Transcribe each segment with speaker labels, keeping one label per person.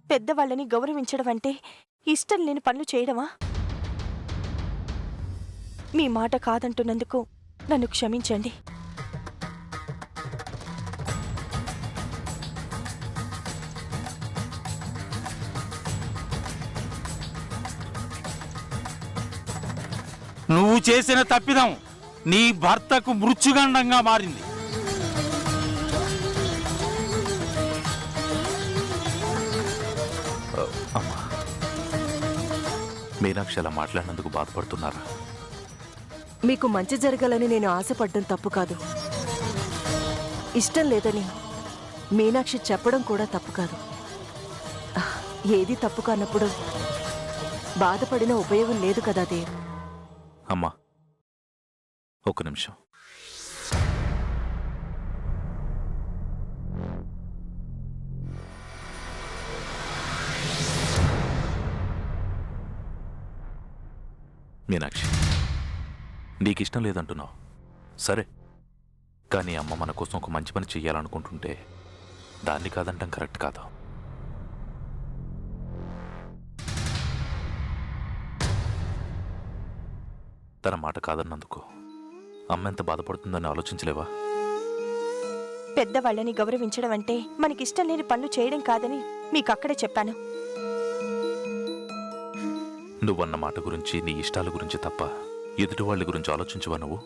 Speaker 1: పెద్దవాళ్ళని గౌరవించడం అంటే ఇష్టం లేని పనులు చేయడమా? మీ మాట కాదంటున్నందుకు నన్ను క్షమించండి.
Speaker 2: నువ్వు చేసిన తప్పిదం నీ భర్తకు మృత్యుగండంగా మారింది.
Speaker 3: అమ్మా, మీనాక్షి అలా మాట్లాడినందుకు బాధపడుతున్నారా?
Speaker 4: మీకు మంచి జరగాలని నేను ఆశపడ్డం తప్పు కాదు. ఇష్టం లేదని మీనాక్షి చెప్పడం కూడా తప్పు కాదు. ఏది తప్పు కానప్పుడు బాధపడిన ఉపయోగం లేదు కదా దేవ్.
Speaker 3: అమ్మా, ఒక నిమిషం. మీనాక్షి, నీకిష్టం లేదంటున్నావు సరే, కానీ అమ్మ మన కోసం ఒక మంచి పని చెయ్యాలనుకుంటుంటే దాన్ని కాదంటాం కరెక్ట్ కాదు. తన మాట కాదన్నందుకు అమ్మ ఎంత బాధపడుతుందని ఆలోచించలేవా?
Speaker 1: పెద్దవాళ్ళని గౌరవించడం అంటే మనకిష్టం లేని పనులు చేయడం కాదని మీకక్కడే చెప్పాను.
Speaker 3: నువ్వన్న మాట గురించి, నీ ఇష్టాల గురించి తప్ప ఎదుటి వాళ్ళ గురించి ఆలోచించవా నువ్వు?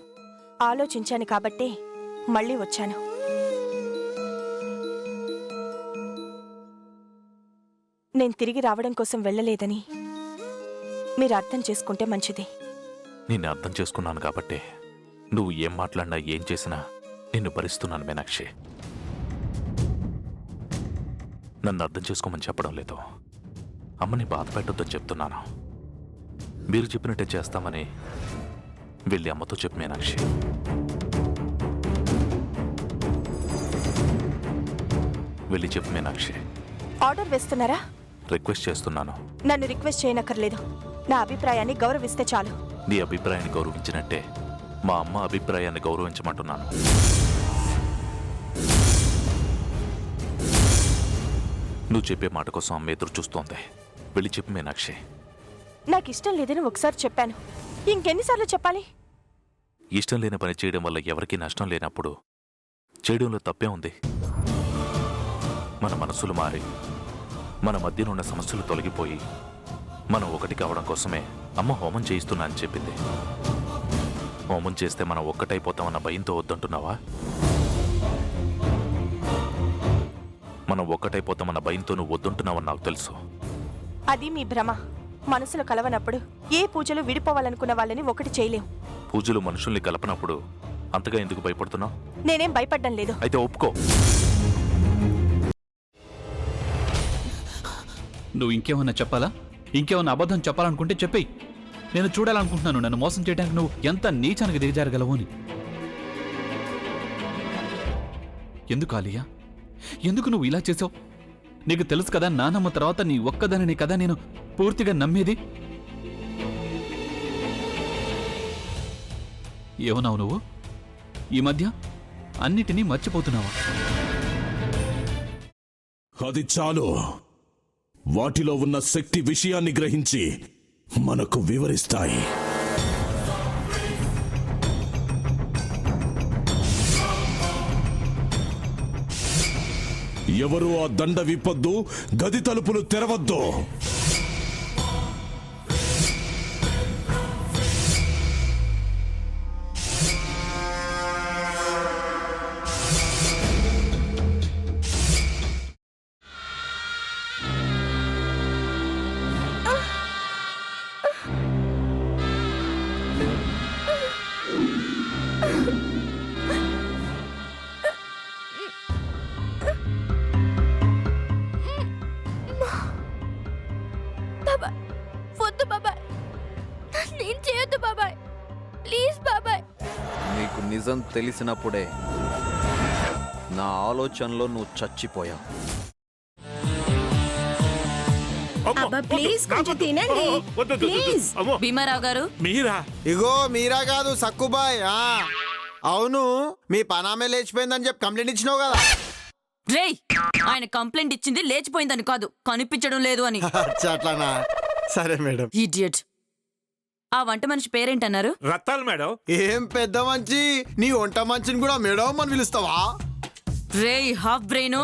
Speaker 1: ఆలోచించాను కాబట్టే మళ్ళీ వచ్చాను. నేను తిరిగి రావడం కోసం వెళ్ళలేదని మీరు అర్థం చేసుకుంటే మంచిది.
Speaker 3: నిన్ను అర్థం చేసుకున్నాను కాబట్టే నువ్వు ఏం మాట్లాడినా ఏం చేసినా నిన్ను భరిస్తున్నాను మీనాక్షి. నన్ను అర్థం చేసుకోమని చెప్పడం లేదు, అమ్మని బాధ పెట్టొద్దని చెప్తున్నాను. మీరు చెప్పినట్టే చేస్తామని వెళ్ళి అమ్మతో చెప్పు మీనాక్షి. వెళ్ళి చెప్పు మీనాక్షి.
Speaker 1: ఆర్డర్ వేస్తున్నారా?
Speaker 3: రిక్వెస్ట్ చేస్తున్నాను.
Speaker 1: నన్ను రిక్వెస్ట్ చేయనక్కర్లేదు. నా అభిప్రాయాన్ని గౌరవిస్తే చాలు.
Speaker 3: నీ అభిప్రాయాన్ని గౌరవించినట్టే మా అమ్మ అభిప్రాయాన్ని గౌరవించమంటున్నాను. నువ్వు చెప్పే మాట కోసం అమ్మ ఎదురు చూస్తోంది. వెళ్ళి చెప్పు మీనాక్షి.
Speaker 1: నాకిష్టం లేదని ఒకసారి చెప్పాను, ఇంకెన్నిసార్లు చెప్పాలి?
Speaker 3: ఇష్టం లేని పని చేయడం వల్ల ఎవరికీ నష్టం లేనప్పుడు చేయడంలో తప్పే ఉంది. మన మనసులు మారి మన మధ్యనున్న సమస్యలు తొలగిపోయి మనం ఒకటి కావడం కోసమే అమ్మ హోమం చేయిస్తున్నా అని చెప్పింది. హోమం చేస్తే మనం ఒక్కటైపోతామన్న భయంతో వద్దంటున్నావా? మనం ఒక్కటైపోతామన్న భయంతో నువ్వు వద్దంటున్నావని నాకు తెలుసు.
Speaker 1: అది మీ భ్రమ. మనసులు కలవనప్పుడు ఏ పూజలు విడిపోవాలనుకున్న వాళ్ళని ఒకటి చేయలేం.
Speaker 3: పూజలు మనుషుల్ని కలపనప్పుడు అంతగా ఎందుకు భయపడుతున్నావు?
Speaker 1: నేనేం భయపడ్డం లేదు.
Speaker 3: అయితే ఒప్పుకో.
Speaker 5: నువ్వు ఇంకేమన్నా చెప్పాలా? ఇంకేమన్నా అబద్ధం చెప్పాలనుకుంటే చెప్పేయి. నేను చూడాలనుకుంటున్నాను నన్ను మోసం చేయడానికి నువ్వు ఎంత నీచానికి దిగజారగలవు అని. ఎందుకు ఆలియా, ఎందుకు నువ్వు ఇలా చేసావు? నీకు తెలుసు కదా నానమ్మ తర్వాత నీ ఒక్కదానిని కదా నేను పూర్తిగా నమ్మేది. ఏమన్నావు నువ్వు? ఈ మధ్య అన్నిటినీ మర్చిపోతున్నావా?
Speaker 6: అది చాలు. వాటిలో ఉన్న శక్తి విషయాన్ని గ్రహించి మనకు వివరిస్తాయి. ఎవరు ఆ దండ విప్పొద్దు, గది తలుపులు తెరవద్దు.
Speaker 7: నీకు నిజం తెలిసినప్పుడే నా ఆలోచనలో నువ్వు చచ్చిపోయావు.
Speaker 8: భీమారావు గారు,
Speaker 2: మీరా?
Speaker 9: ఇగో మీరా కాదు సక్కుబాయ్. అవును, మీ పనామే లేచిపోయిందని చెప్పి కంప్లైంట్ ఇచ్చినావు కదా.
Speaker 8: రేయ్, ఆయన కంప్లైంట్ ఇచ్చింది లేచిపోయిందని కాదు, కనిపించడం లేదు అని.
Speaker 9: అట్లానా? సరే మేడం.
Speaker 8: ఇడియట్. ఆ వంట మనిషి పేరేంటన్నారు?
Speaker 10: రత్తాలు మేడం.
Speaker 9: ఏం పెద్ద మంచి, నీ వంట మంచిని కూడా మేడం అని పిలుస్తావా?
Speaker 8: రేయ్ హాఫ్ బ్రెయిన్,